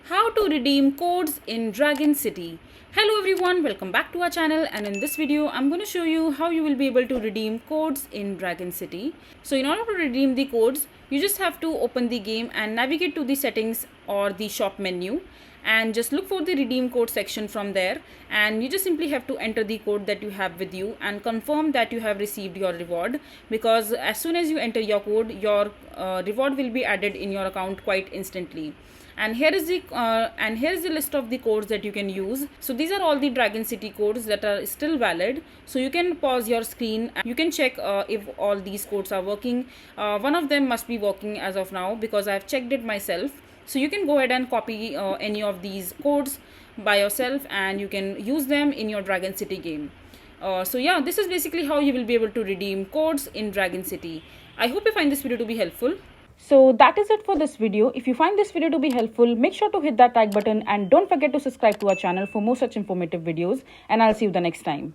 How to redeem codes in Dragon City. Hello everyone, welcome back to our channel, and in this video I'm going to show you how you will be able to redeem codes in Dragon City. So in order to redeem the codes, you just have to open the game and navigate to the settings or the shop menu and just look for the redeem code section from there, and you just simply have to enter the code that you have with you and confirm that you have received your reward, because as soon as you enter your code, your reward will be added in your account quite instantly. And here is the list of the codes that you can use. So these are all the Dragon City codes that are still valid. So you can pause your screen and you can check if all these codes are working. One of them must be working as of now because I've checked it myself. So you can go ahead and copy any of these codes by yourself and you can use them in your Dragon City game. So yeah, this is basically how you will be able to redeem codes in Dragon City. I hope you find this video to be helpful. So that is it for this video. If you find this video to be helpful, make sure to hit that like button and don't forget to subscribe to our channel for more such informative videos, and I'll see you the next time.